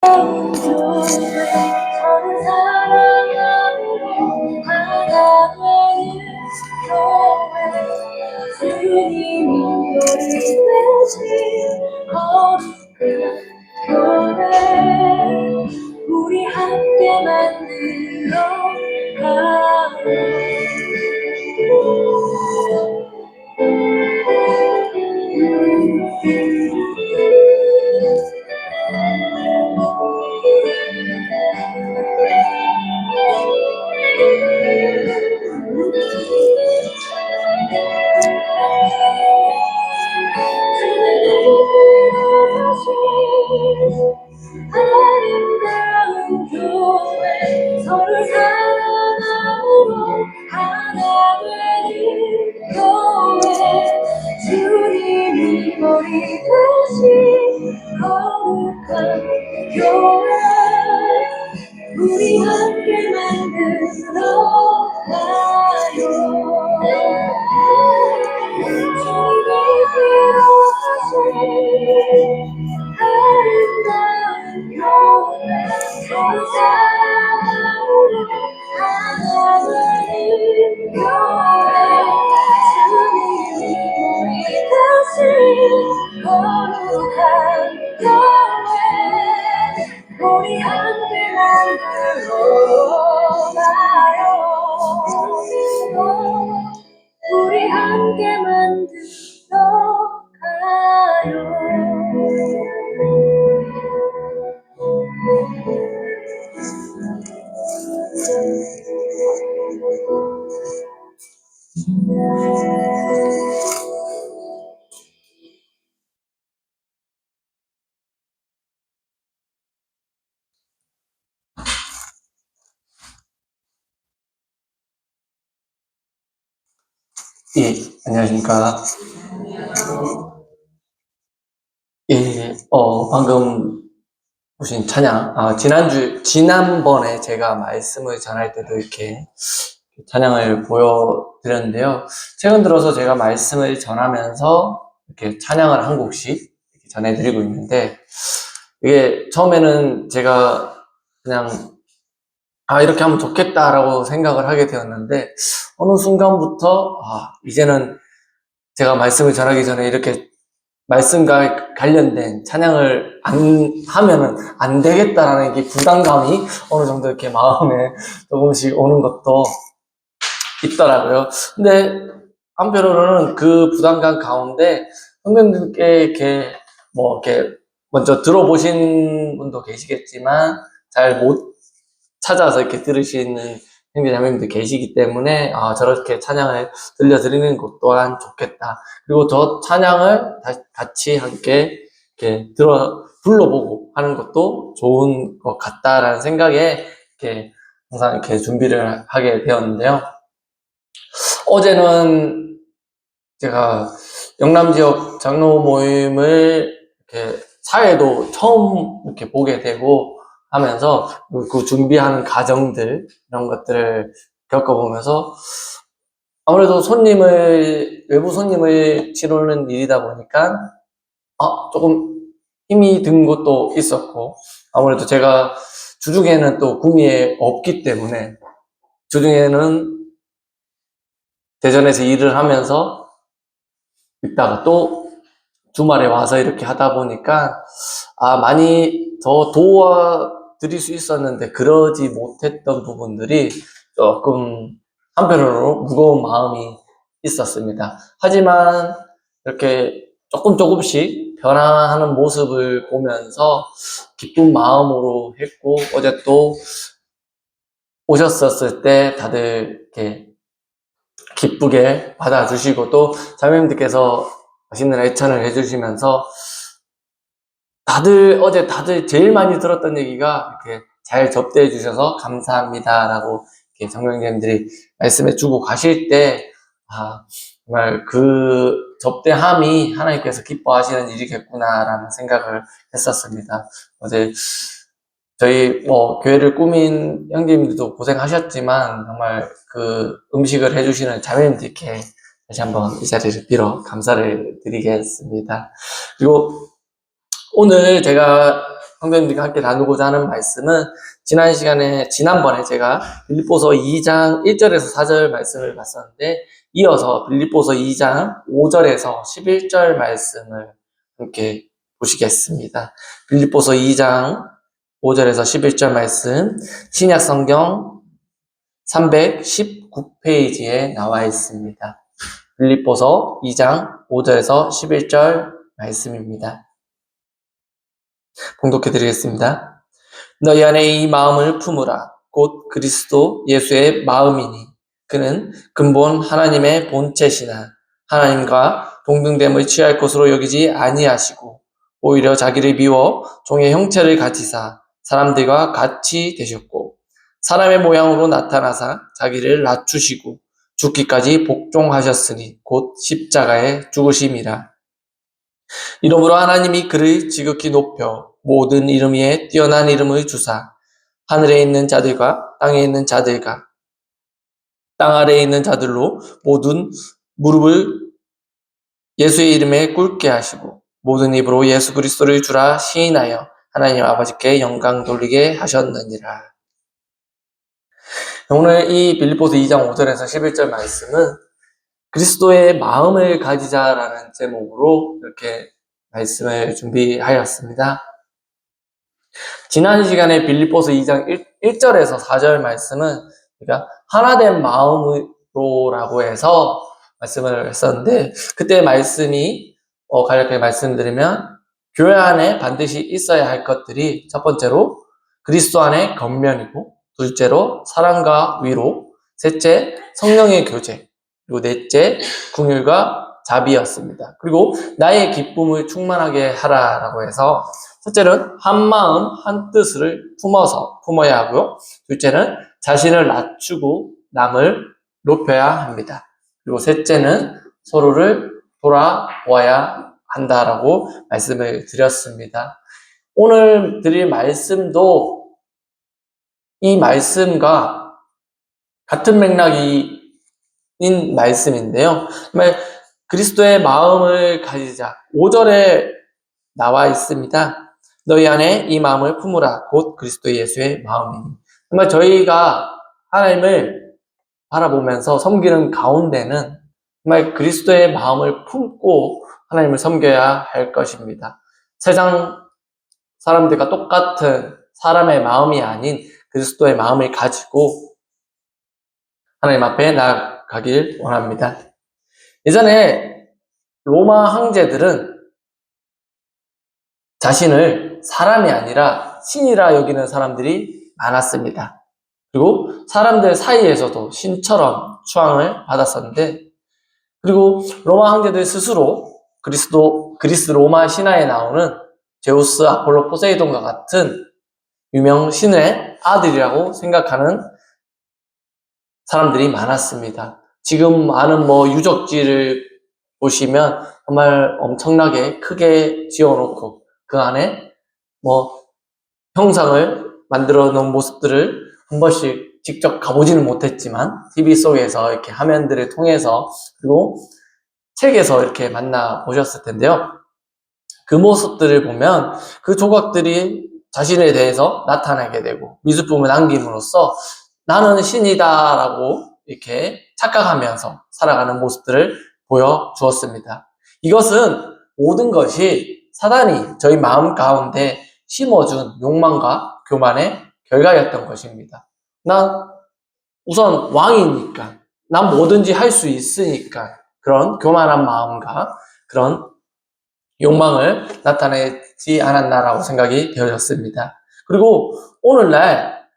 서로 사랑함으로 하나 되는 교회 주님이 우리 대신 거룩한 교회 우리 함께 만들어 가요. 아름다운 교회 서로 사랑함으로 하나 되는 교회 주님이 우리 대신 거룩한 교회 우리 함께 만들어 가요. 주님이 필요하신 아름다운 교회 서로 사랑으로 하나 되는 교회 주님이 우리 대신 거룩한 교회 우리 함께 만들어 가요. 우리 함께 만들어 가요. 예, 안녕하십니까. 예, 방금 보신 찬양, 지난번에 제가 말씀을 전할 때도 이렇게 찬양을 보여드렸는데요. 최근 들어서 제가 말씀을 전하면서 이렇게 찬양을 한 곡씩 이렇게 전해드리고 있는데, 이게 처음에는 제가 그냥, 이렇게 하면 좋겠다라고 생각을 하게 되었는데, 어느 순간부터, 이제는 제가 말씀을 전하기 전에 이렇게 말씀과 관련된 찬양을 안 하면은 안 되겠다라는 게 부담감이 어느 정도 이렇게 마음에 조금씩 오는 것도 있더라고요. 근데 한편으로는 그 부담감 가운데 선생님들께 이렇게 먼저 들어보신 분도 계시겠지만 잘 못 찾아서 이렇게 들으시는 형제 자매님들 계시기 때문에 저렇게 찬양을 들려드리는 것 또한 좋겠다. 그리고 저 찬양을 같이 함께 이렇게 불러보고 하는 것도 좋은 것 같다라는 생각에 이렇게 항상 이렇게 준비를 하게 되었는데요. 어제는 제가 영남 지역 장로 모임을 이렇게 사회도 처음 이렇게 보게 되고 하면서 그 준비하는 과정들 이런 것들을 겪어보면서 아무래도 외부 손님을 치르는 일이다 보니까 조금 힘이 든 것도 있었고 아무래도 제가 주중에는 또 구미에 없기 때문에 주중에는 대전에서 일을 하면서 있다가 또 주말에 와서 이렇게 하다 보니까 많이 더 도와드릴 수 있었는데 그러지 못했던 부분들이 조금 한편으로 무거운 마음이 있었습니다. 하지만 이렇게 조금씩 변화하는 모습을 보면서 기쁜 마음으로 했고 어제 또 오셨었을 때 다들 이렇게 기쁘게 받아주시고 또 자매님들께서 맛있는 애찬을 해주시면서 어제 다들 제일 많이 들었던 얘기가 이렇게 잘 접대해 주셔서 감사합니다라고 이렇게 정명님들이 말씀해 주고 가실 때 정말 그 접대함이 하나님께서 기뻐하시는 일이겠구나라는 생각을 했었습니다. 어제 저희 교회를 꾸민 형제님들도 고생하셨지만 정말 그 음식을 해주시는 자매님들께 다시 한번 이 자리를 빌어 감사를 드리겠습니다. 그리고 오늘 제가 성도님들과 함께 나누고자 하는 말씀은 지난번에 제가 빌립보서 2장 1절에서 4절 말씀을 봤었는데, 이어서 빌립보서 2장 5절에서 11절 말씀을 함께 보시겠습니다. 빌립보서 2장 5절에서 11절 말씀, 신약 성경 319페이지에 나와 있습니다. 빌립보서 2장 5절에서 11절 말씀입니다. 봉독해 드리겠습니다. 너희 안에 이 마음을 품으라. 곧 그리스도 예수의 마음이니 그는 근본 하나님의 본체시나 하나님과 동등됨을 취할 것으로 여기지 아니하시고 오히려 자기를 비워 종의 형체를 가지사 사람들과 같이 되셨고 사람의 모양으로 나타나사 자기를 낮추시고 죽기까지 복종하셨으니 곧 십자가에 죽으심이라. 이러므로 하나님이 그를 지극히 높여 모든 이름 위에 뛰어난 이름을 주사 하늘에 있는 자들과 땅에 있는 자들과 땅 아래에 있는 자들로 모든 무릎을 예수의 이름에 꿇게 하시고 모든 입으로 예수 그리스도를 주라 시인하여 하나님 아버지께 영광 돌리게 하셨느니라. 오늘 이 빌립보서 2장 5절에서 11절 말씀은 그리스도의 마음을 가지자라는 제목으로 이렇게 말씀을 준비하였습니다. 지난 시간에 빌립보서 2장 1절에서 4절 말씀은 우리가 하나된 마음으로라고 해서 말씀을 했었는데, 그때 말씀이 간략하게 말씀드리면 교회 안에 반드시 있어야 할 것들이 첫 번째로 그리스도 안의 겉면이고, 둘째로 사랑과 위로, 셋째 성령의 교제, 그리고 넷째 긍휼과 자비였습니다. 그리고 나의 기쁨을 충만하게 하라라고 해서 첫째는 한 마음 한 뜻을 품어야 하고요. 둘째는 자신을 낮추고 남을 높여야 합니다. 그리고 셋째는 서로를 돌아보아야 한다라고 말씀을 드렸습니다. 오늘 드릴 말씀도 이 말씀과 같은 맥락인 말씀인데요. 정말 그리스도의 마음을 가지자. 5절에 나와 있습니다. 너희 안에 이 마음을 품으라. 곧 그리스도 예수의 마음이니. 정말 저희가 하나님을 바라보면서 섬기는 가운데는 정말 그리스도의 마음을 품고 하나님을 섬겨야 할 것입니다. 세상 사람들과 똑같은 사람의 마음이 아닌 그리스도의 마음을 가지고 하나님 앞에 나아가길 원합니다. 예전에 로마 황제들은 자신을 사람이 아니라 신이라 여기는 사람들이 많았습니다. 그리고 사람들 사이에서도 신처럼 추앙을 받았었는데, 그리고 로마 황제들 스스로 그리스 로마 신화에 나오는 제우스, 아폴로, 포세이돈과 같은 유명 신의 아들이라고 생각하는 사람들이 많았습니다. 지금 아는 유적지를 보시면 정말 엄청나게 크게 지어놓고 그 안에 형상을 만들어 놓은 모습들을 한 번씩 직접 가보지는 못했지만 TV 속에서 이렇게 화면들을 통해서 그리고 책에서 이렇게 만나 보셨을 텐데요. 그 모습들을 보면 그 조각들이 자신에 대해서 나타나게 되고 미술품을 남김으로써 나는 신이다라고 이렇게 착각하면서 살아가는 모습들을 보여주었습니다. 이것은 모든 것이 사단이 저희 마음 가운데 심어준 욕망과 교만의 결과였던 것입니다. 난 우선 왕이니까, 난 뭐든지 할 수 있으니까 그런 교만한 마음과 그런 욕망을 나타내지 않았나라고 생각이 되어졌습니다. 그리고 오늘날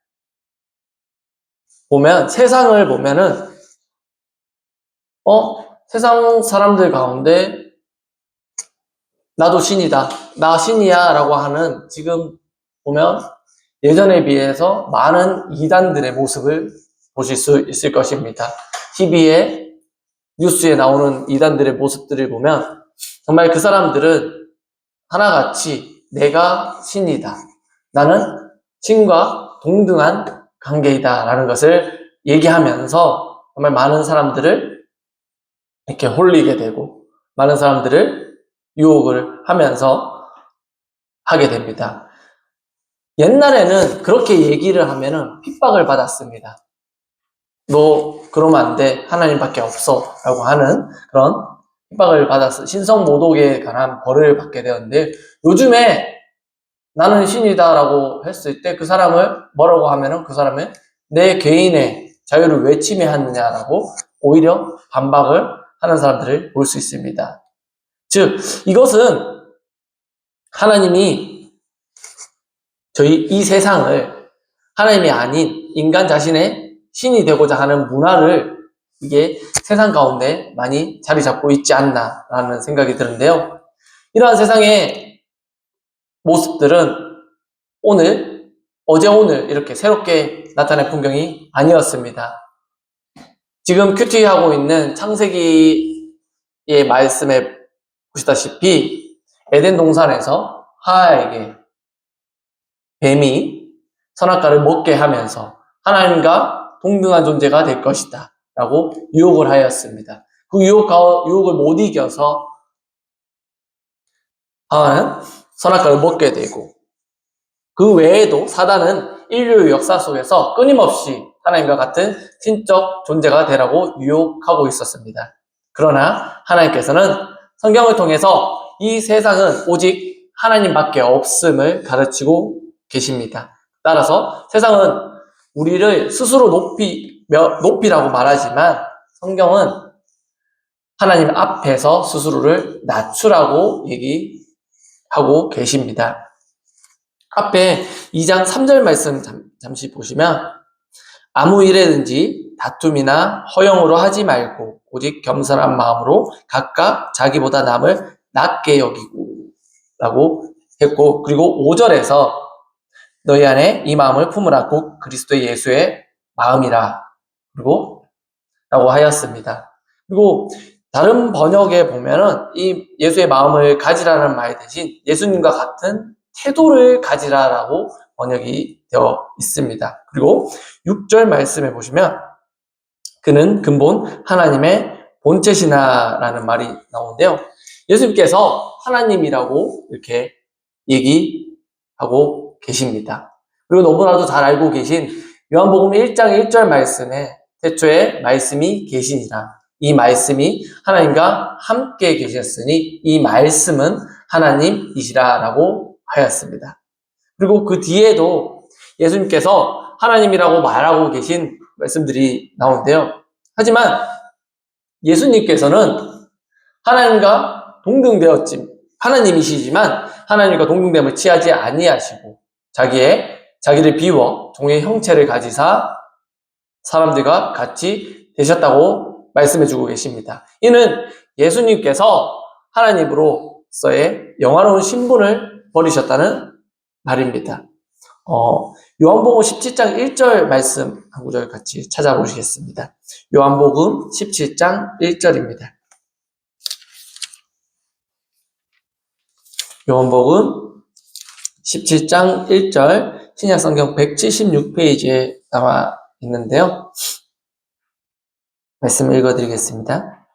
보면 세상을 보면은 세상 사람들 가운데 나도 신이다, 나 신이야 라고 하는, 지금 보면 예전에 비해서 많은 이단들의 모습을 보실 수 있을 것입니다. TV에 뉴스에 나오는 이단들의 모습들을 보면 정말 그 사람들은 하나같이 내가 신이다, 나는 신과 동등한 관계이다 라는 것을 얘기하면서 정말 많은 사람들을 이렇게 홀리게 되고 많은 사람들을 유혹을 하면서 하게 됩니다. 옛날에는 그렇게 얘기를 하면은 핍박을 받았습니다. 너 그러면 안 돼. 하나님밖에 없어. 라고 하는 그런 핍박을 받았어. 신성모독에 관한 벌을 받게 되었는데, 요즘에 나는 신이다 라고 했을 때 그 사람을 뭐라고 하면은 그 사람은 내 개인의 자유를 왜 침해하느냐라고 오히려 반박을 하는 사람들을 볼 수 있습니다. 즉, 이것은 하나님이 저희 이 세상을 하나님이 아닌 인간 자신의 신이 되고자 하는 문화를 이게 세상 가운데 많이 자리 잡고 있지 않나라는 생각이 드는데요. 이러한 세상의 모습들은 어제 오늘 이렇게 새롭게 나타난 풍경이 아니었습니다. 지금 큐티하고 있는 창세기의 말씀에 보시다시피 에덴 동산에서 하와에게 뱀이 선악과를 먹게 하면서 하나님과 동등한 존재가 될 것이다 라고 유혹을 하였습니다. 그 유혹을 못 이겨서 하와는 선악과를 먹게 되고, 그 외에도 사단은 인류의 역사 속에서 끊임없이 하나님과 같은 신적 존재가 되라고 유혹하고 있었습니다. 그러나 하나님께서는 성경을 통해서 이 세상은 오직 하나님밖에 없음을 가르치고 계십니다. 따라서 세상은 우리를 스스로 높이라고 말하지만 성경은 하나님 앞에서 스스로를 낮추라고 얘기하고 계십니다. 앞에 2장 3절 말씀 잠시 보시면 아무 일에든지 다툼이나 허영으로 하지 말고 오직 겸손한 마음으로 각각 자기보다 남을 낮게 여기고 라고 했고, 그리고 5절에서 너희 안에 이 마음을 품으라 곧 그리스도 예수의 마음이라 그리고 라고 하였습니다. 그리고 다른 번역에 보면은 이 예수의 마음을 가지라는 말 대신 예수님과 같은 태도를 가지라라고 번역이 되어 있습니다. 그리고 6절 말씀에 보시면 그는 근본 하나님의 본체시나라는 말이 나오는데요. 예수님께서 하나님이라고 이렇게 얘기하고 계십니다. 그리고 너무나도 잘 알고 계신 요한복음 1장 1절 말씀에 태초에 말씀이 계시니라. 이 말씀이 하나님과 함께 계셨으니 이 말씀은 하나님이시라라고 하였습니다. 그리고 그 뒤에도 예수님께서 하나님이라고 말하고 계신 말씀들이 나오는데요. 하지만 예수님께서는 하나님과 동등되었지, 하나님이시지만 하나님과 동등됨을 취하지 아니하시고 자기를 비워 종의 형체를 가지사 사람들과 같이 되셨다고 말씀해주고 계십니다. 이는 예수님께서 하나님으로서의 영화로운 신분을 버리셨다는 말입니다. 요한복음 17장 1절 말씀 한 구절 같이 찾아보시겠습니다. 요한복음 17장 1절입니다. 요한복음 17장 1절 신약성경 176페이지에 나와 있는데요. 말씀 읽어드리겠습니다.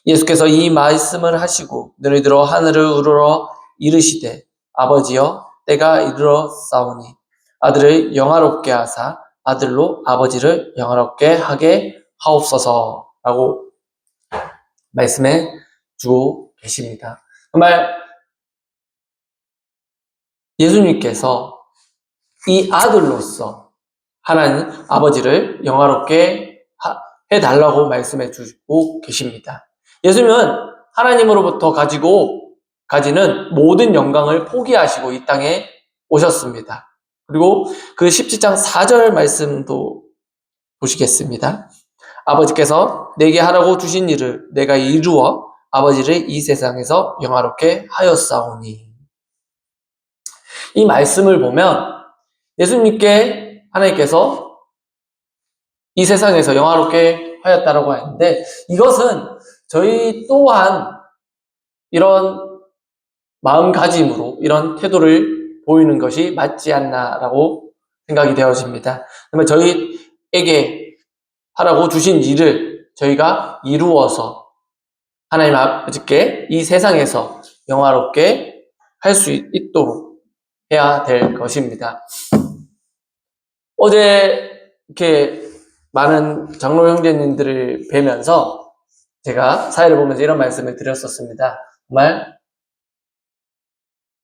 예수께서 이 말씀을 하시고 눈을 들어 하늘을 우러러 이르시되 아버지여 때가 이르렀사오니 아들을 영화롭게 하사 아들로 아버지를 영화롭게 하게 하옵소서라고 말씀해 주고 계십니다. 정말 예수님께서 이 아들로서 하나님 아버지를 영화롭게 해달라고 말씀해 주고 계십니다. 예수님은 하나님으로부터 가지는 모든 영광을 포기하시고 이 땅에 오셨습니다. 그리고 그 17장 4절 말씀도 보시겠습니다. 아버지께서 내게 하라고 주신 일을 내가 이루어 아버지를 이 세상에서 영화롭게 하였사오니. 이 말씀을 보면 예수님께 하나님께서 이 세상에서 영화롭게 하였다라고 하는데, 이것은 저희 또한 이런 마음가짐으로 이런 태도를 보이는 것이 맞지 않나라고 생각이 되어집니다. 그러면 저희에게 하라고 주신 일을 저희가 이루어서 하나님 아버지께 이 세상에서 영화롭게 할 수 있도록 해야 될 것입니다. 어제 이렇게 많은 장로 형제님들을 뵈면서 제가 사회를 보면서 이런 말씀을 드렸었습니다. 정말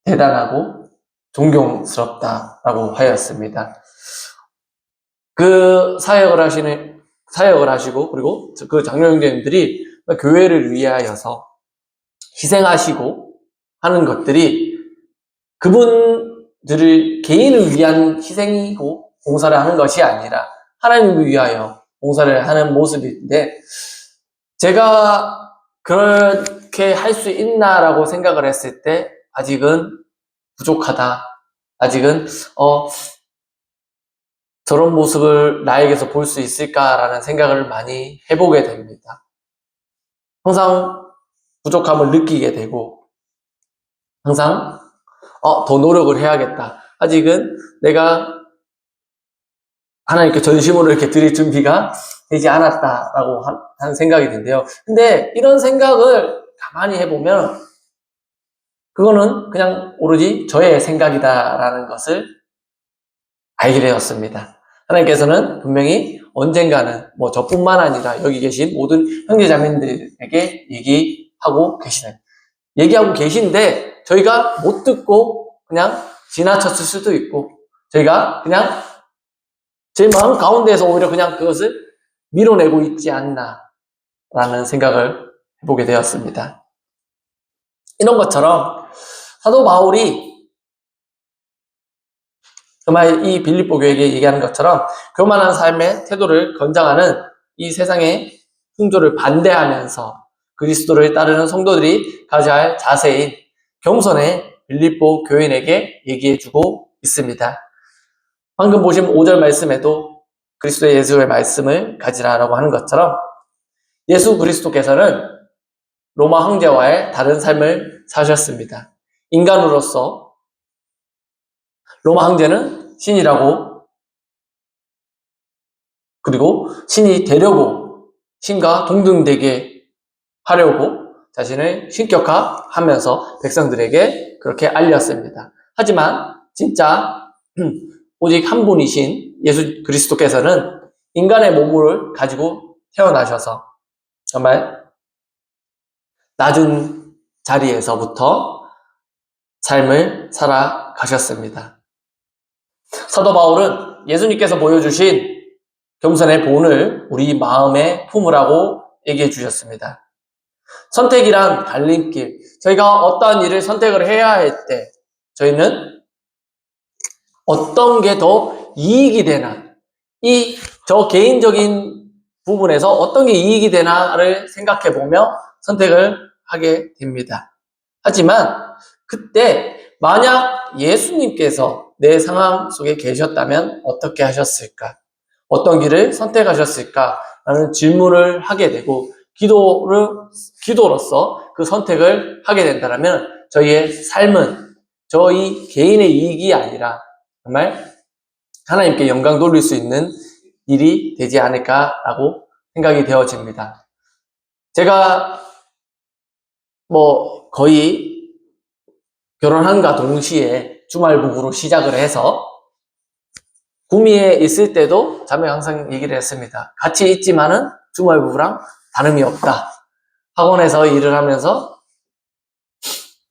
대단하고 존경스럽다라고 하였습니다. 그 사역을 하시고, 그리고 그 장로 형제님들이 교회를 위하여서 희생하시고 하는 것들이 그분들을 개인을 위한 희생이고 봉사를 하는 것이 아니라 하나님을 위하여 봉사를 하는 모습인데, 제가 그렇게 할 수 있나라고 생각을 했을 때 아직은 부족하다. 아직은 저런 모습을 나에게서 볼 수 있을까라는 생각을 많이 해보게 됩니다. 항상 부족함을 느끼게 되고, 항상 더 노력을 해야겠다. 아직은 내가 하나님께 전심으로 이렇게 드릴 준비가 되지 않았다라고 하는 생각이 든대요. 근데 이런 생각을 가만히 해보면 그거는 그냥 오로지 저의 생각이다라는 것을 알게 되었습니다. 하나님께서는 분명히 언젠가는 저뿐만 아니라 여기 계신 모든 형제자매들에게 얘기하고 계신데 저희가 못 듣고 그냥 지나쳤을 수도 있고, 저희가 그냥 제 마음 가운데에서 오히려 그냥 그것을 밀어내고 있지 않나라는 생각을 해보게 되었습니다. 이런 것처럼 사도 바울이 정말 이 빌립보 교회에게 얘기하는 것처럼 교만한 삶의 태도를 권장하는 이 세상의 풍조를 반대하면서 그리스도를 따르는 성도들이 가져야 할 자세인 겸손의 빌립보 교인에게 얘기해주고 있습니다. 방금 보신 5절 말씀에도 그리스도의 예수의 말씀을 가지라라고 하는 것처럼 예수 그리스도께서는 로마 황제와의 다른 삶을 사셨습니다. 인간으로서 로마 황제는 신이라고, 그리고 신이 되려고 신과 동등되게 하려고 자신을 신격화하면서 백성들에게 그렇게 알렸습니다. 하지만 진짜 오직 한 분이신 예수 그리스도께서는 인간의 몸을 가지고 태어나셔서 정말 낮은 자리에서부터 삶을 살아가셨습니다. 사도 바울은 예수님께서 보여주신 겸손의 본을 우리 마음에 품으라고 얘기해 주셨습니다. 선택이란 갈림길, 저희가 어떠한 일을 선택을 해야 할 때 저희는 어떤 게 더 이익이 되나, 저 개인적인 부분에서 어떤 게 이익이 되나를 생각해 보며 선택을 하게 됩니다. 하지만 그때 만약 예수님께서 내 상황 속에 계셨다면 어떻게 하셨을까? 어떤 길을 선택하셨을까? 라는 질문을 하게 되고 기도로서 그 선택을 하게 된다면 저희의 삶은 저희 개인의 이익이 아니라 정말 하나님께 영광 돌릴 수 있는 일이 되지 않을까라고 생각이 되어집니다. 제가 거의 결혼한과 동시에 주말 부부로 시작을 해서 구미에 있을 때도 자매가 항상 얘기를 했습니다. 같이 있지만은 주말 부부랑 다름이 없다. 학원에서 일을 하면서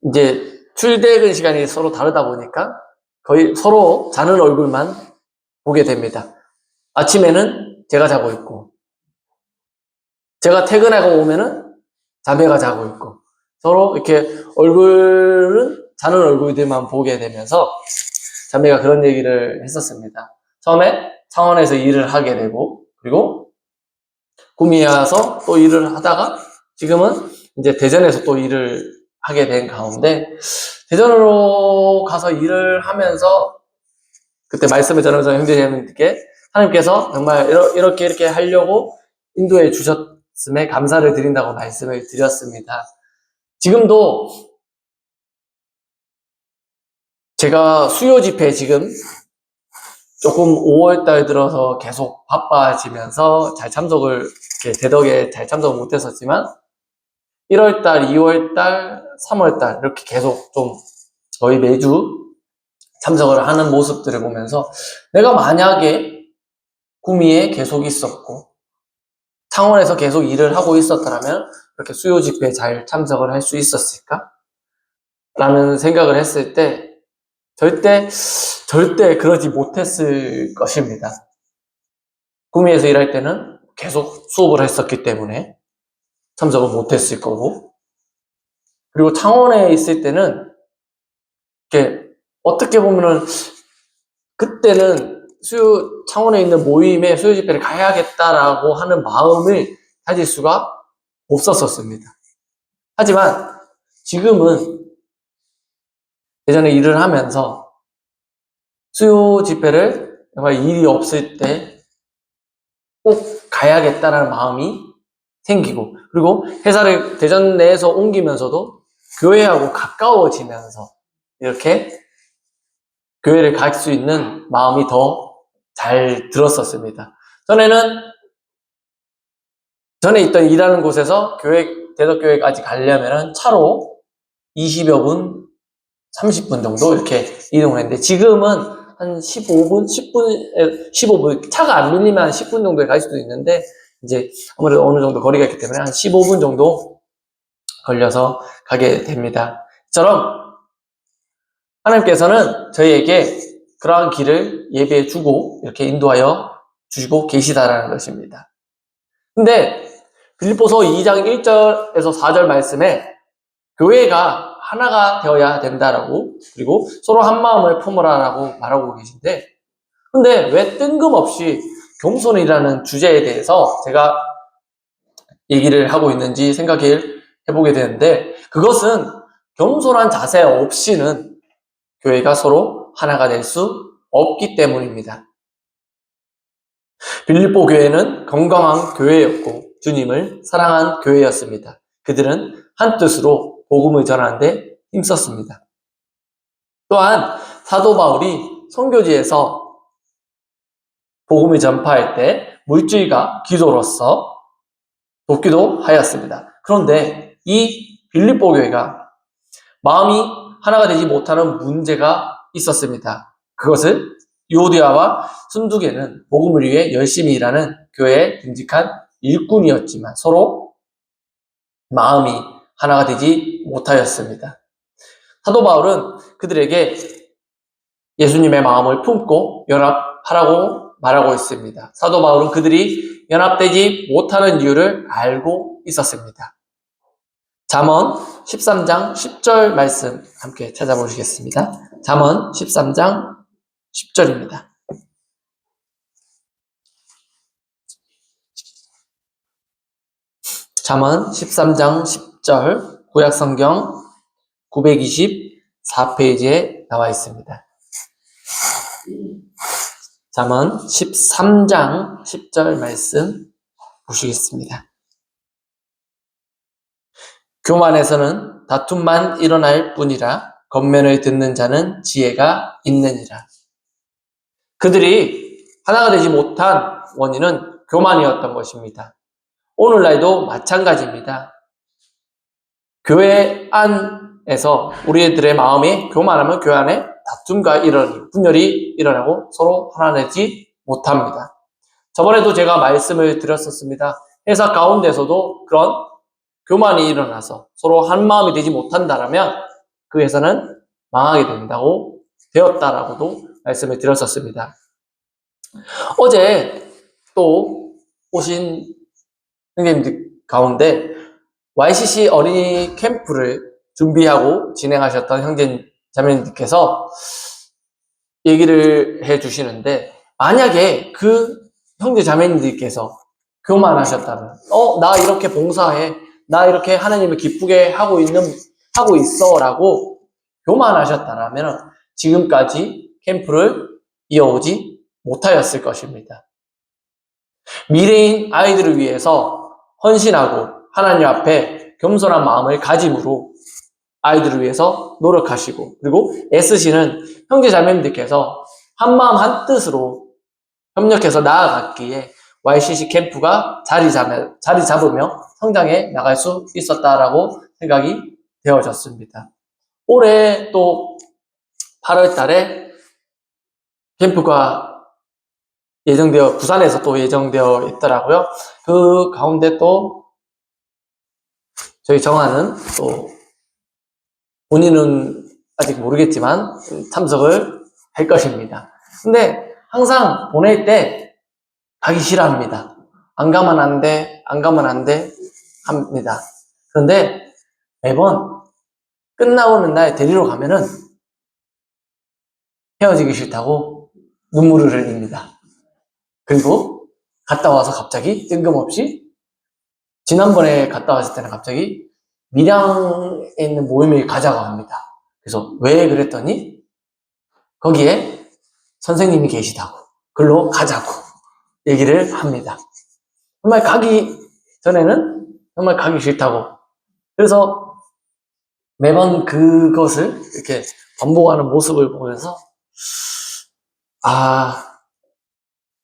이제 출퇴근 시간이 서로 다르다 보니까 거의 서로 자는 얼굴만 보게 됩니다. 아침에는 제가 자고 있고, 제가 퇴근하고 오면은 자매가 자고 있고, 서로 이렇게 자는 얼굴들만 보게 되면서 자매가 그런 얘기를 했었습니다. 처음에 창원에서 일을 하게 되고, 그리고 구미에 와서 또 일을 하다가 지금은 이제 대전에서 또 일을 하게 된 가운데, 대전으로 가서 일을 하면서 그때 말씀을 전하면서 형제님께 하나님께서 정말 이렇게 하려고 인도해 주셨음에 감사를 드린다고 말씀을 드렸습니다. 지금도 제가 수요 집회 지금 조금 5월달 들어서 계속 바빠지면서 잘 참석을, 대덕에 잘 참석을 못했었지만 1월달, 2월달, 3월달 이렇게 계속 좀 거의 매주 참석을 하는 모습들을 보면서 내가 만약에 구미에 계속 있었고 창원에서 계속 일을 하고 있었더라면 그렇게 수요 집회에 잘 참석을 할 수 있었을까? 라는 생각을 했을 때 절대 그러지 못했을 것입니다. 구미에서 일할 때는 계속 수업을 했었기 때문에 참석을 못했을 거고, 그리고 창원에 있을 때는 이렇게 어떻게 보면은 그때는 창원에 있는 모임에 수요 집회를 가야겠다라고 하는 마음을 가질 수가 없었습니다. 하지만 지금은 예전에 일을 하면서 수요 집회를 정말 일이 없을 때 꼭 가야겠다라는 마음이 생기고, 그리고 회사를 대전 내에서 옮기면서도 교회하고 가까워지면서 이렇게 교회를 갈 수 있는 마음이 더 잘 들었었습니다. 전에 있던 일하는 곳에서 대덕교회까지 가려면 차로 20여 분, 30분 정도 이렇게 이동을 했는데, 지금은 한 15분, 차가 안 밀리면 한 10분 정도에 갈 수도 있는데, 이제 아무래도 어느 정도 거리가 있기 때문에 한 15분 정도 걸려서 가게 됩니다. 이처럼 하나님께서는 저희에게 그러한 길을 예비해 주고 이렇게 인도하여 주시고 계시다라는 것입니다. 근데 빌립보서 2장 1절에서 4절 말씀에 교회가 하나가 되어야 된다라고, 그리고 서로 한 마음을 품으라라고 말하고 계신데, 근데 왜 뜬금없이 겸손이라는 주제에 대해서 제가 얘기를 하고 있는지 생각해 보게 되는데, 그것은 겸손한 자세 없이는 교회가 서로 하나가 될 수 없기 때문입니다. 빌립보 교회는 건강한 교회였고 주님을 사랑한 교회였습니다. 그들은 한 뜻으로 복음을 전하는데 힘썼습니다. 또한 사도 바울이 선교지에서 복음을 전파할 때 물질과 기도로서 돕기도 하였습니다. 그런데 이 빌립보 교회가 마음이 하나가 되지 못하는 문제가 있었습니다. 그것을 유오디아와 순두개는 복음을 위해 열심히 일하는 교회에 듬직한 일꾼이었지만 서로 마음이 하나가 되지 못하였습니다. 사도 바울은 그들에게 예수님의 마음을 품고 연합하라고 말하고 있습니다. 사도 바울은 그들이 연합되지 못하는 이유를 알고 있었습니다. 잠언 13장 10절 말씀 함께 찾아보시겠습니다. 잠언 13장 10절입니다. 잠언 13장 10절 구약성경 924페이지에 나와 있습니다. 잠언 13장 10절 말씀 보시겠습니다. 교만에서는 다툼만 일어날 뿐이라 겉면을 듣는 자는 지혜가 있느니라. 그들이 하나가 되지 못한 원인은 교만이었던 것입니다. 오늘날도 마찬가지입니다. 교회 안에서 우리들의 마음이 교만하면 교회 안에 다툼과 분열이 일어나고 서로 하나 되지 못합니다. 저번에도 제가 말씀을 드렸었습니다. 회사 가운데서도 그런 교만이 일어나서 서로 한 마음이 되지 못한다라면 그 회사는 망하게 되었다라고도 말씀을 드렸었습니다. 어제 또 오신 선생님들 가운데 YCC 어린이 캠프를 준비하고 진행하셨던 형제 자매님들께서 얘기를 해주시는데, 만약에 그 형제 자매님들께서 교만하셨다면, 나 이렇게 봉사해, 나 이렇게 하나님을 기쁘게 하고 있어 라고 교만하셨다면 지금까지 캠프를 이어오지 못하였을 것입니다. 미래인 아이들을 위해서 헌신하고 하나님 앞에 겸손한 마음을 가짐으로 아이들을 위해서 노력하시고, 그리고 애쓰시는 형제 자매님들께서 한마음 한뜻으로 협력해서 나아갔기에 YCC 캠프가 자리 잡으며 성장해 나갈 수 있었다라고 생각이 되어졌습니다. 올해 또 8월 달에 캠프가 부산에서 또 예정되어 있더라고요. 그 가운데 또 저희 정아는 또 본인은 아직 모르겠지만 참석을 할 것입니다. 근데 항상 보낼 때 가기 싫어합니다. 안 가면 안 돼, 안 가면 안 돼 합니다. 그런데 매번 끝나오는 날 데리러 가면은 헤어지기 싫다고 눈물을 흘립니다. 그리고 갔다 와서 갑자기 뜬금없이 지난번에 갔다 왔을 때는 갑자기 밀양에 있는 모임을 가자고 합니다. 그래서 왜 그랬더니 거기에 선생님이 계시다고 글로 가자고 얘기를 합니다. 정말 가기 전에는 정말 가기 싫다고. 그래서 매번 그것을 이렇게 반복하는 모습을 보면서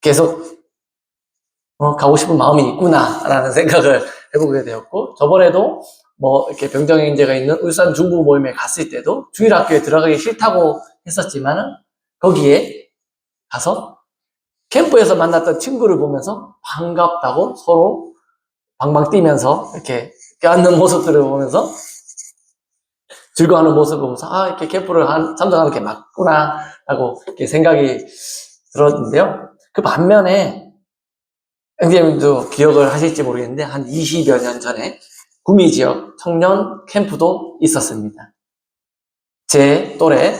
계속 가고 싶은 마음이 있구나라는 생각을 해보게 되었고, 저번에도 뭐 이렇게 병정형제가 있는 울산 중부 모임에 갔을 때도 주일학교에 들어가기 싫다고 했었지만은 거기에 가서 캠프에서 만났던 친구를 보면서 반갑다고 서로 방방 뛰면서 이렇게 껴안는 모습들을 보면서 즐거워하는 모습을 보면서 이렇게 캠프를 참석하는 게 맞구나 라고 이렇게 생각이 들었는데요. 그 반면에 형제님도 기억을 하실지 모르겠는데 한 20여 년 전에 구미 지역 청년 캠프도 있었습니다. 제 또래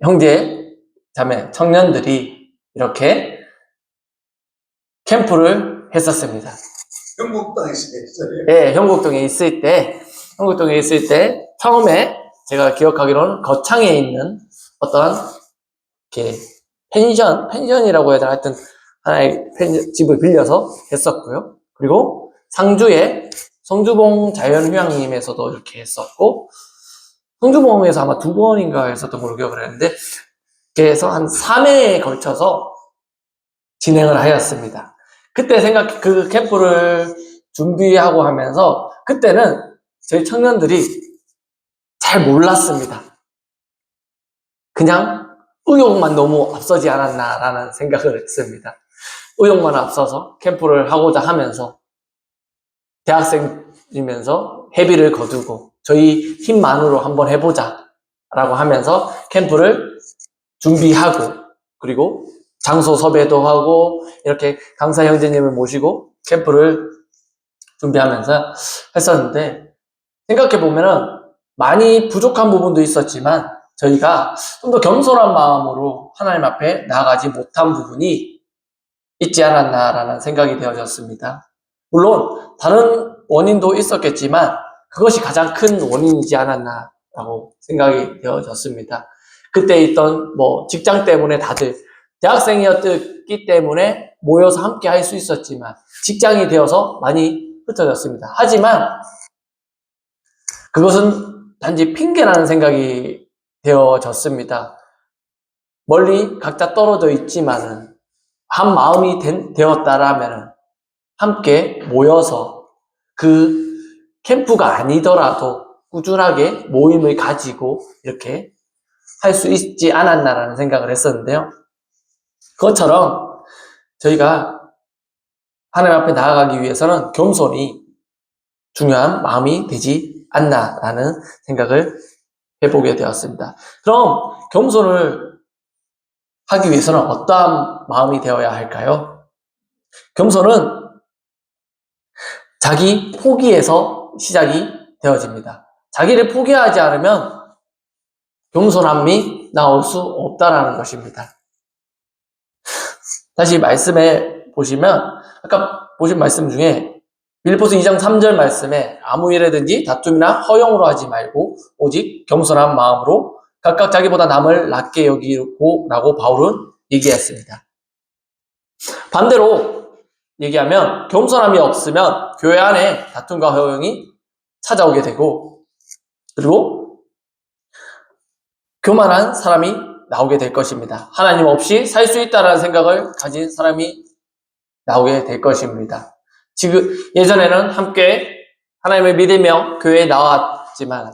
형제, 자매, 청년들이 이렇게 캠프를 했었습니다. 경북동에 있어요. 네, 형곡동에 있을 때 처음에 제가 기억하기로는 거창에 있는 어떤 이렇게 펜션이라고 해야 되나 하여튼 하나의 집을 빌려서 했었고요. 그리고 상주에 성주봉 자연휴양림에서도 이렇게 했었고, 성주봉에서 아마 2번인가 했었던 걸로 기억을 했는데, 이렇게 해서 한 3회에 걸쳐서 진행을 하였습니다. 그때 그 캠프를 준비하고 하면서 그때는 저희 청년들이 잘 몰랐습니다. 그냥 의욕만 너무 앞서지 않았나라는 생각을 했습니다. 의욕만 앞서서 캠프를 하고자 하면서 대학생이면서 회비를 거두고 저희 힘만으로 한번 해보자 라고 하면서 캠프를 준비하고, 그리고 장소 섭외도 하고 이렇게 강사 형제님을 모시고 캠프를 준비하면서 했었는데, 생각해보면은 많이 부족한 부분도 있었지만 저희가 좀 더 겸손한 마음으로 하나님 앞에 나아가지 못한 부분이 있지 않았나라는 생각이 되어졌습니다. 물론 다른 원인도 있었겠지만 그것이 가장 큰 원인이지 않았나라고 생각이 되어졌습니다. 그때 있던 직장 때문에 다들 대학생이었기 때문에 모여서 함께 할 수 있었지만 직장이 되어서 많이 흩어졌습니다. 하지만 그것은 단지 핑계라는 생각이 되어졌습니다. 멀리 각자 떨어져 있지만은 한 마음이 되었다라면 함께 모여서 그 캠프가 아니더라도 꾸준하게 모임을 가지고 이렇게 할 수 있지 않았나라는 생각을 했었는데요. 그것처럼 저희가 하나님 앞에 나아가기 위해서는 겸손이 중요한 마음이 되지 않나라는 생각을 해보게 되었습니다. 그럼 겸손을 하기 위해서는 어떠한 마음이 되어야 할까요? 겸손은 자기 포기에서 시작이 되어집니다. 자기를 포기하지 않으면 겸손함이 나올 수 없다라는 것입니다. 다시 말씀에 보시면 아까 보신 말씀 중에 빌립보서 2장 3절 말씀에 아무 일에든지 다툼이나 허용으로 하지 말고 오직 겸손한 마음으로 각각 자기보다 남을 낮게 여기고 라고 바울은 얘기했습니다. 반대로 얘기하면 겸손함이 없으면 교회 안에 다툼과 허용이 찾아오게 되고, 그리고 교만한 사람이 나오게 될 것입니다. 하나님 없이 살 수 있다는 생각을 가진 사람이 나오게 될 것입니다. 지금 예전에는 함께 하나님을 믿으며 교회에 나왔지만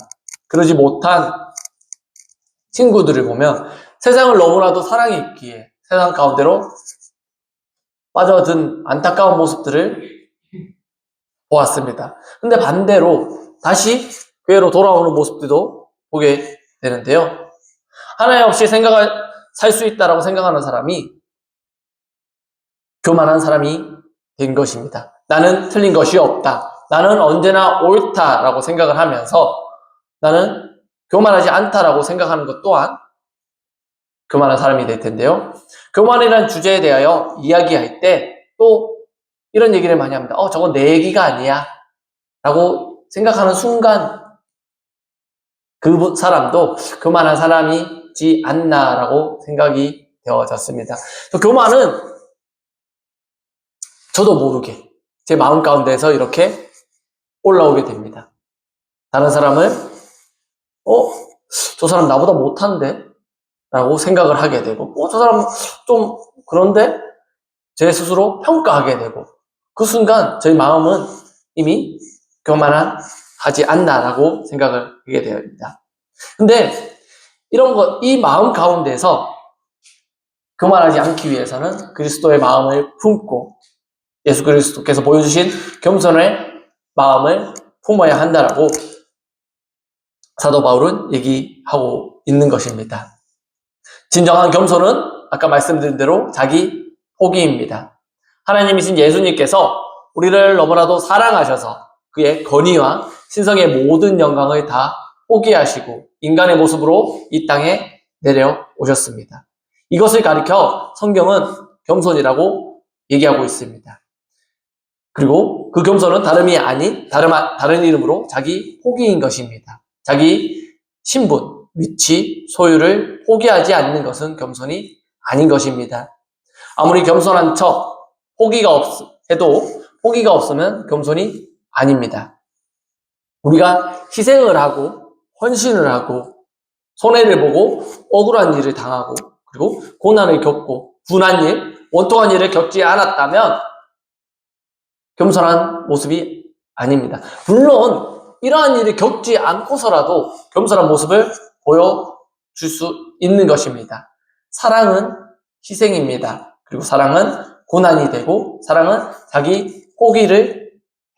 그러지 못한 친구들을 보면 세상을 너무나도 사랑이 있기에 세상 가운데로 빠져든 안타까운 모습들을 보았습니다. 근데 반대로 다시 교회로 돌아오는 모습들도 보게 되는데요. 하나님 없이 살 수 있다라고 생각하는 사람이 교만한 사람이 된 것입니다. 나는 틀린 것이 없다. 나는 언제나 옳다라고 생각을 하면서 나는 교만하지 않다라고 생각하는 것 또한 교만한 사람이 될 텐데요. 교만이라는 주제에 대하여 이야기할 때 또 이런 얘기를 많이 합니다. 저건 내 얘기가 아니야 라고 생각하는 순간 그 사람도 교만한 사람이지 않나라고 생각이 되어졌습니다. 교만은 저도 모르게 제 마음 가운데서 이렇게 올라오게 됩니다. 다른 사람을 저 사람 나보다 못한데? 라고 생각을 하게 되고 저 사람 좀 그런데? 제 스스로 평가하게 되고 그 순간 저희 마음은 이미 교만하지 않나라고 생각을 하게 됩니다. 근데 이 마음 가운데서 교만하지 않기 위해서는 그리스도의 마음을 품고 예수 그리스도께서 보여주신 겸손의 마음을 품어야 한다라고 사도 바울은 얘기하고 있는 것입니다. 진정한 겸손은 아까 말씀드린 대로 자기 포기입니다. 하나님이신 예수님께서 우리를 너무나도 사랑하셔서 그의 권위와 신성의 모든 영광을 다 포기하시고 인간의 모습으로 이 땅에 내려오셨습니다. 이것을 가리켜 성경은 겸손이라고 얘기하고 있습니다. 그리고 그 겸손은 다름이 아닌 다른 이름으로 자기 포기인 것입니다. 자기 신분, 위치, 소유를 포기하지 않는 것은 겸손이 아닌 것입니다. 아무리 겸손한 척 해도 포기가 없으면 겸손이 아닙니다. 우리가 희생을 하고 헌신을 하고 손해를 보고 억울한 일을 당하고 그리고 고난을 겪고 분한 일, 원통한 일을 겪지 않았다면 겸손한 모습이 아닙니다. 물론 이러한 일을 겪지 않고서라도 겸손한 모습을 보여줄 수 있는 것입니다. 사랑은 희생입니다. 그리고 사랑은 고난이 되고 사랑은 자기 포기를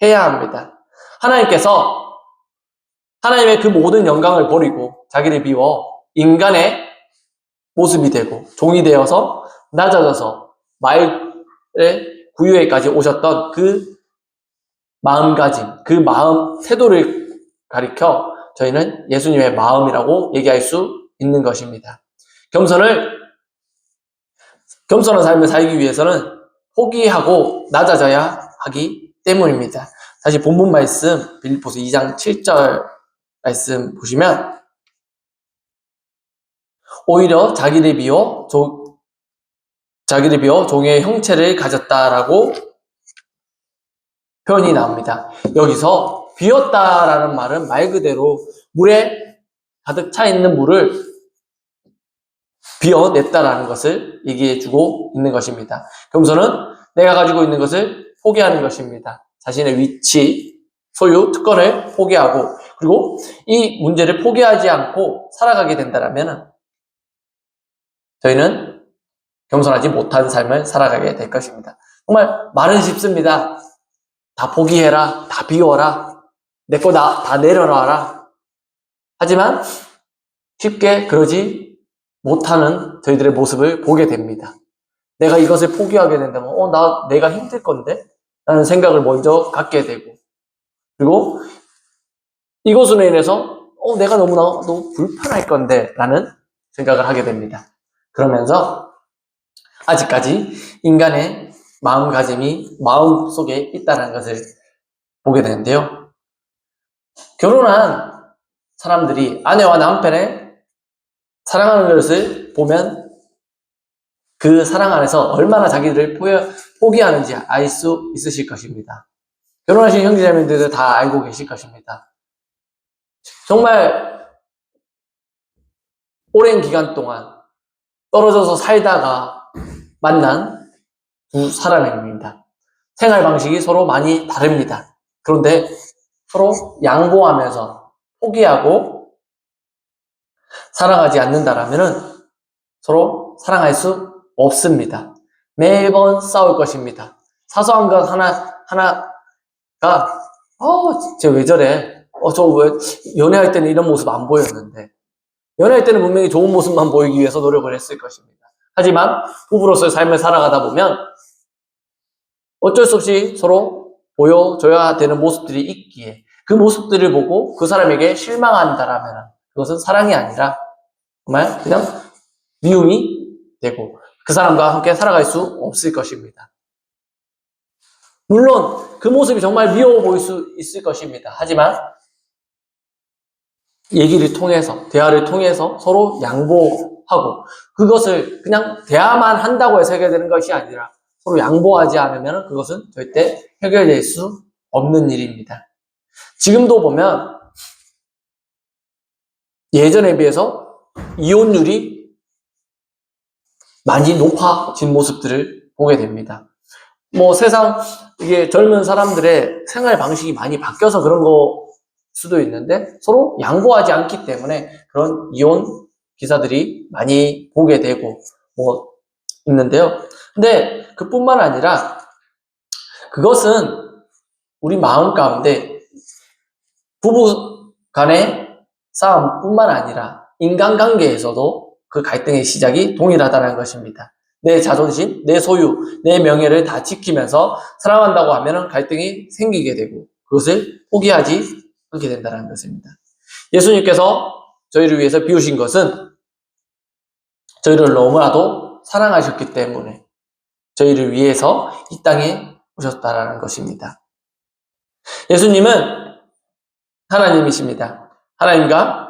해야 합니다. 하나님께서 하나님의 그 모든 영광을 버리고 자기를 비워 인간의 모습이 되고 종이 되어서 낮아져서 말의 구유에까지 오셨던 그 마음가짐, 그 마음 태도를 가리켜 저희는 예수님의 마음이라고 얘기할 수 있는 것입니다. 겸손한 삶을 살기 위해서는 포기하고 낮아져야 하기 때문입니다. 다시 본문 말씀 빌립보서 2장 7절 말씀 보시면 오히려 자기를 비워 종의 형체를 가졌다라고 표현이 나옵니다. 여기서 비웠다라는 말은 말 그대로 물에 가득 차 있는 물을 비워냈다라는 것을 얘기해주고 있는 것입니다. 겸손은 내가 가지고 있는 것을 포기하는 것입니다. 자신의 위치, 소유, 특권을 포기하고 그리고 이 문제를 포기하지 않고 살아가게 된다면 저희는 겸손하지 못한 삶을 살아가게 될 것입니다. 정말 말은 쉽습니다. 다 포기해라, 다 비워라, 내 거 다 내려놔라. 하지만 쉽게 그러지 못하는 저희들의 모습을 보게 됩니다. 내가 이것을 포기하게 된다면 내가 힘들 건데? 라는 생각을 먼저 갖게 되고 그리고 이것으로 인해서 내가 너무 불편할 건데 라는 생각을 하게 됩니다. 그러면서 아직까지 인간의 마음가짐이 마음속에 있다는 것을 보게 되는데요. 결혼한 사람들이 아내와 남편의 사랑하는 것을 보면 그 사랑 안에서 얼마나 자기를 포기하는지 알 수 있으실 것입니다. 결혼하신 형제자매들도 다 알고 계실 것입니다. 정말 오랜 기간 동안 떨어져서 살다가 만난 두 사람입니다. 생활 방식이 서로 많이 다릅니다. 그런데 서로 양보하면서 포기하고 살아가지 않는다라면은 서로 사랑할 수 없습니다. 매번 싸울 것입니다. 사소한 것 하나가, 쟤 왜 저래? 저 왜, 연애할 때는 이런 모습 안 보였는데. 연애할 때는 분명히 좋은 모습만 보이기 위해서 노력을 했을 것입니다. 하지만 부부로서의 삶을 살아가다 보면 어쩔 수 없이 서로 보여줘야 되는 모습들이 있기에 그 모습들을 보고 그 사람에게 실망한다라면 그것은 사랑이 아니라 정말 그냥 미움이 되고 그 사람과 함께 살아갈 수 없을 것입니다. 물론 그 모습이 정말 미워 보일 수 있을 것입니다. 하지만 얘기를 통해서, 대화를 통해서 서로 양보하고 그것을 그냥 대화만 한다고 해서 해결되는 것이 아니라 서로 양보하지 않으면 그것은 절대 해결될 수 없는 일입니다. 지금도 보면 예전에 비해서 이혼율이 많이 높아진 모습들을 보게 됩니다. 세상, 이게 젊은 사람들의 생활 방식이 많이 바뀌어서 그런 거 수도 있는데 서로 양보하지 않기 때문에 그런 이혼 기사들이 많이 보게 되고 있는데요. 근데 그뿐만 아니라 그것은 우리 마음 가운데 부부 간의 싸움뿐만 아니라 인간관계에서도 그 갈등의 시작이 동일하다는 것입니다. 내 자존심, 내 소유, 내 명예를 다 지키면서 사랑한다고 하면 갈등이 생기게 되고 그것을 포기하지 않게 된다는 것입니다. 예수님께서 저희를 위해서 비우신 것은 저희를 너무나도 사랑하셨기 때문에 저희를 위해서 이 땅에 오셨다는 것입니다. 예수님은 하나님이십니다. 하나님과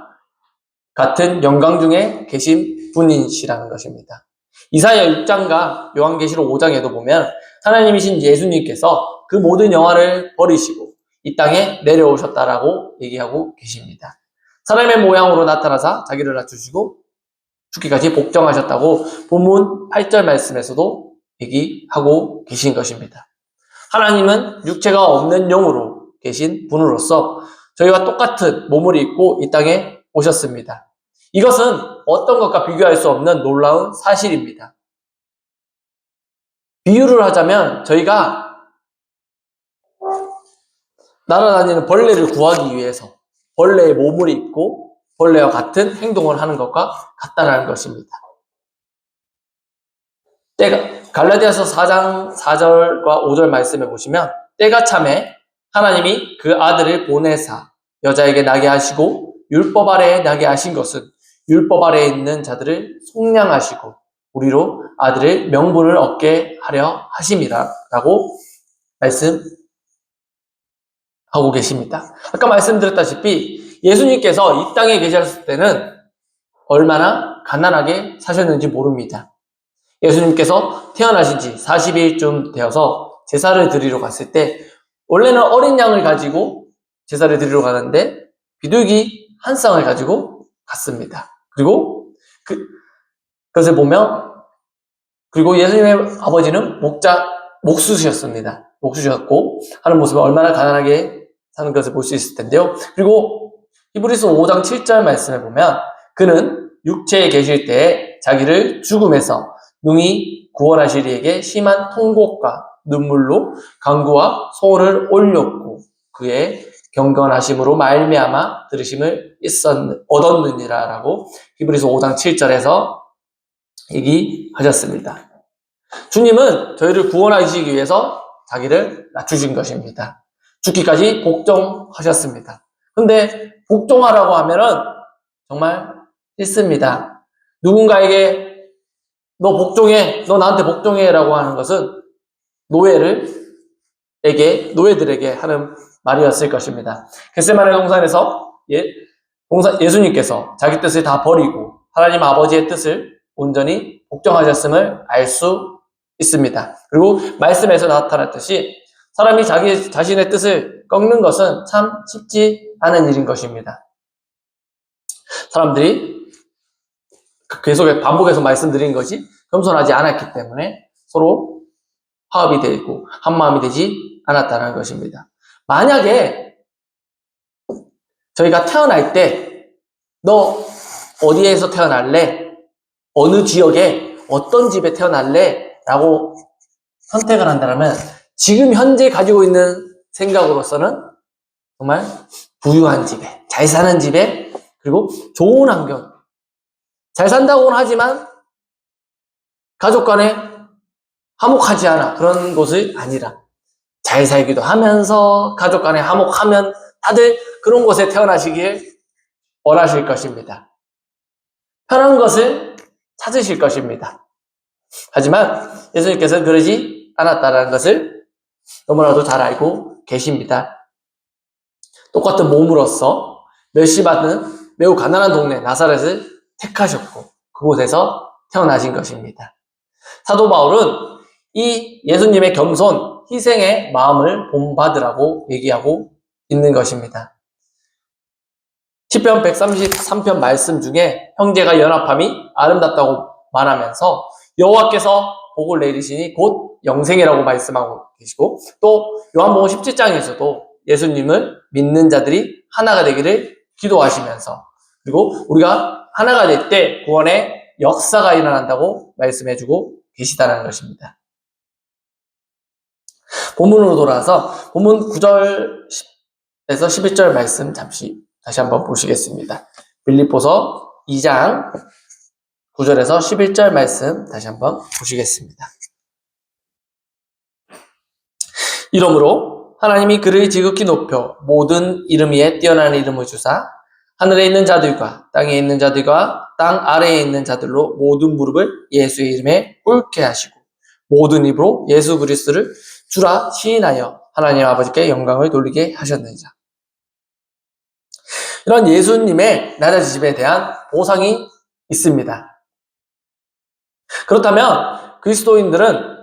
같은 영광 중에 계신 분이시라는 것입니다. 이사야 6장과 요한계시록 5장에도 보면 하나님이신 예수님께서 그 모든 영화를 버리시고 이 땅에 내려오셨다라고 얘기하고 계십니다. 사람의 모양으로 나타나사 자기를 낮추시고 죽기까지 복종하셨다고 본문 8절 말씀에서도 얘기하고 계신 것입니다. 하나님은 육체가 없는 영으로 계신 분으로서 저희와 똑같은 몸을 입고 이 땅에 오셨습니다. 이것은 어떤 것과 비교할 수 없는 놀라운 사실입니다. 비유를 하자면 저희가 날아다니는 벌레를 구하기 위해서 벌레의 몸을 입고 벌레와 같은 행동을 하는 것과 같다는 것입니다. 갈라디아서 4장 4절과 5절 말씀에 보시면 때가 참에 하나님이 그 아들을 보내사 여자에게 나게 하시고 율법 아래에 나게 하신 것은 율법 아래에 있는 자들을 속량하시고 우리로 아들의 명분을 얻게 하려 하심이라 라고 말씀하고 계십니다. 아까 말씀드렸다시피 예수님께서 이 땅에 계셨을 때는 얼마나 가난하게 사셨는지 모릅니다. 예수님께서 태어나신 지 40일쯤 되어서 제사를 드리러 갔을 때 원래는 어린 양을 가지고 제사를 드리러 가는데 비둘기 한 쌍을 가지고 갔습니다. 그리고 그것을 보면 그리고 예수님의 아버지는 목수셨습니다. 목수셨고 하는 모습을 얼마나 가난하게 사는 것을 볼 수 있을 텐데요. 그리고 히브리서 5장 7절 말씀에 보면 그는 육체에 계실 때에 자기를 죽음에서 능히 구원하실 이에게 심한 통곡과 눈물로 간구와 소원을 올렸고 그의 경건하심으로 말미암아 들으심을 얻었느니라 라고 히브리서 5장 7절에서 얘기하셨습니다. 주님은 저희를 구원하시기 위해서 자기를 낮추신 것입니다. 죽기까지 복종하셨습니다. 근데 복종하라고 하면은 정말 싫습니다. 누군가에게 너 복종해, 너 나한테 복종해 라고 하는 것은 노예들에게 하는 말이었을 것입니다. 겟세마네 동산에서 예수님께서 자기 뜻을 다 버리고 하나님 아버지의 뜻을 온전히 복종하셨음을 알 수 있습니다. 그리고 말씀에서 나타났듯이 사람이 자기 자신의 뜻을 꺾는 것은 참 쉽지 않은 일인 것입니다. 사람들이 계속 반복해서 말씀드린 것이 겸손하지 않았기 때문에 서로 화합이 되고 한마음이 되지 않았다는 것입니다. 만약에 저희가 태어날 때 너 어디에서 태어날래? 어느 지역에 어떤 집에 태어날래? 라고 선택을 한다면 지금 현재 가지고 있는 생각으로서는 정말 부유한 집에, 잘 사는 집에, 그리고 좋은 환경. 잘 산다고는 하지만 가족 간에 화목하지 않아. 그런 곳이 아니라 잘 살기도 하면서 가족 간에 화목하면 다들 그런 곳에 태어나시길 원하실 것입니다. 편한 것을 찾으실 것입니다. 하지만 예수님께서는 그러지 않았다는 것을 너무나도 잘 알고 계십니다. 똑같은 몸으로서 멸시받는 매우 가난한 동네 나사렛을 택하셨고 그곳에서 태어나신 것입니다. 사도 바울은 이 예수님의 겸손, 희생의 마음을 본받으라고 얘기하고 있는 것입니다. 시편 133편 말씀 중에 형제가 연합함이 아름답다고 말하면서 여호와께서 복을 내리시니 곧 영생이라고 말씀하고 계시고 또 요한복음 17장에서도 예수님을 믿는 자들이 하나가 되기를 기도하시면서 그리고 우리가 하나가 될 때 구원의 역사가 일어난다고 말씀해주고 계시다는 것입니다. 본문으로 돌아와서 본문 9절에서 11절 말씀 잠시 다시 한번 보시겠습니다. 빌립보서 2장 9절에서 11절 말씀 다시 한번 보시겠습니다. 이러므로 하나님이 그를 지극히 높여 모든 이름 위에 뛰어난 이름을 주사 하늘에 있는 자들과 땅에 있는 자들과 땅 아래에 있는 자들로 모든 무릎을 예수의 이름에 꿇게 하시고 모든 입으로 예수 그리스도를 주라 시인하여 하나님 아버지께 영광을 돌리게 하셨느니라. 이런 예수님의 낮아지심에 대한 보상이 있습니다. 그렇다면 그리스도인들은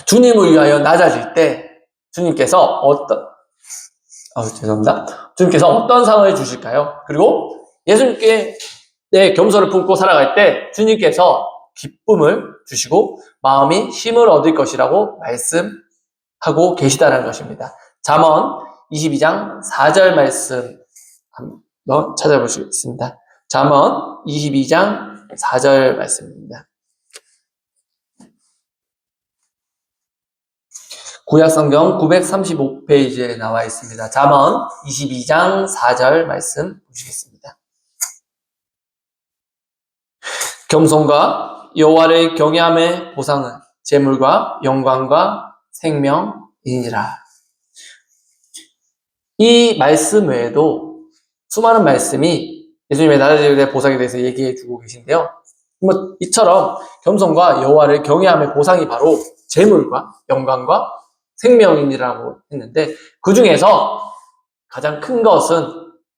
주님을 위하여 낮아질 때 주님께서 주님께서 어떤 상을 주실까요? 그리고 예수님께 내 겸손을 품고 살아갈 때 주님께서 기쁨을 주시고 마음이 힘을 얻을 것이라고 말씀하고 계시다는 것입니다. 잠언 22장 4절 말씀 한번 찾아보시겠습니다. 잠언 22장 4절 말씀입니다. 구약성경 935페이지에 나와 있습니다. 잠언 22장 4절 말씀 보시겠습니다. 겸손과 여호와를 경외함의 보상은 재물과 영광과 생명이니라. 이 말씀 외에도 수많은 말씀이 예수님의 낮아짐의 보상에 대해서 얘기해 주고 계신데요. 이처럼 겸손과 여호와를 경외함의 보상이 바로 재물과 영광과 생명이라고 했는데 그 중에서 가장 큰 것은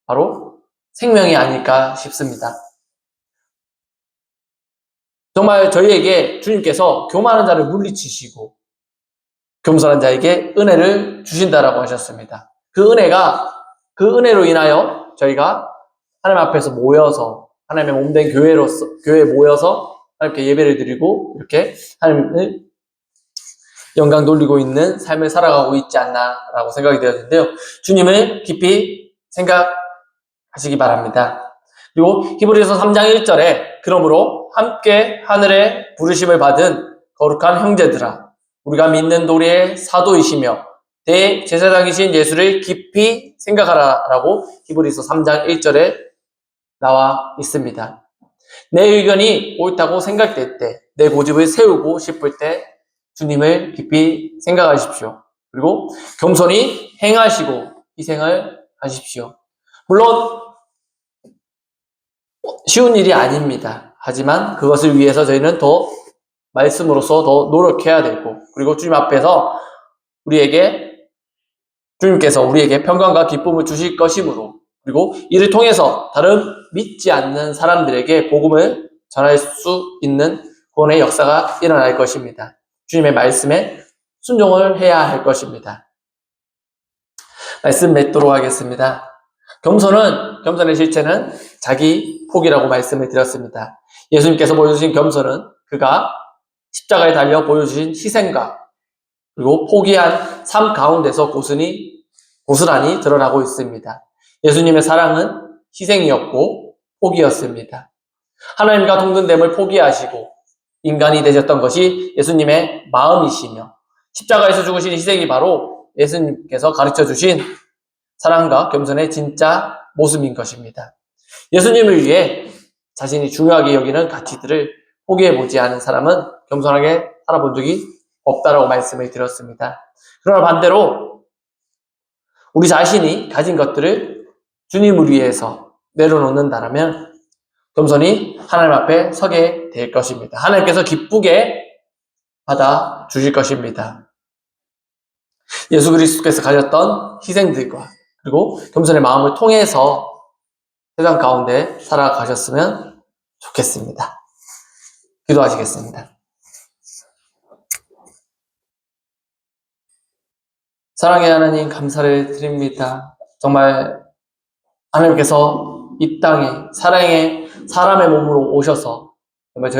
바로 생명이 아닐까 싶습니다. 정말 저희에게 주님께서 교만한 자를 물리치시고 겸손한 자에게 은혜를 주신다라고 하셨습니다. 그 은혜로 인하여 저희가 하나님 앞에서 모여서 하나님의 몸된 교회에 모여서 하나님께 예배를 드리고 이렇게 하나님을 영광 돌리고 있는 삶을 살아가고 있지 않나라고 생각이 되었는데요. 주님을 깊이 생각하시기 바랍니다. 그리고 히브리서 3장 1절에 그러므로 함께 하늘에 부르심을 받은 거룩한 형제들아 우리가 믿는 도리의 사도이시며 대제사장이신 예수를 깊이 생각하라 라고 히브리서 3장 1절에 나와 있습니다. 내 의견이 옳다고 생각될 때, 내 고집을 세우고 싶을 때 주님을 깊이 생각하십시오. 그리고 겸손히 행하시고 희생을 하십시오. 물론 쉬운 일이 아닙니다. 하지만 그것을 위해서 저희는 더 말씀으로서 더 노력해야 되고 그리고 주님 앞에서 주님께서 우리에게 평강과 기쁨을 주실 것이므로 그리고 이를 통해서 다른 믿지 않는 사람들에게 복음을 전할 수 있는 구원의 역사가 일어날 것입니다. 주님의 말씀에 순종을 해야 할 것입니다. 말씀 맺도록 하겠습니다. 겸손의 실체는 자기 포기라고 말씀을 드렸습니다. 예수님께서 보여주신 겸손은 그가 십자가에 달려 보여주신 희생과 그리고 포기한 삶 가운데서 고스란히 드러나고 있습니다. 예수님의 사랑은 희생이었고 포기였습니다. 하나님과 동등됨을 포기하시고 인간이 되셨던 것이 예수님의 마음이시며 십자가에서 죽으신 희생이 바로 예수님께서 가르쳐 주신 사랑과 겸손의 진짜 모습인 것입니다. 예수님을 위해 자신이 중요하게 여기는 가치들을 포기해보지 않은 사람은 겸손하게 살아본 적이 없다라고 말씀을 드렸습니다. 그러나 반대로 우리 자신이 가진 것들을 주님을 위해서 내려놓는다라면 겸손히 하나님 앞에 서게 될 것입니다. 하나님께서 기쁘게 받아 주실 것입니다. 예수 그리스도께서 가졌던 희생들과 그리고 겸손의 마음을 통해서 세상 가운데 살아가셨으면 좋겠습니다. 기도하시겠습니다. 사랑의 하나님 감사를 드립니다. 정말 하나님께서 이 땅에 사랑의 사람의 몸으로 오셔서 정말 저희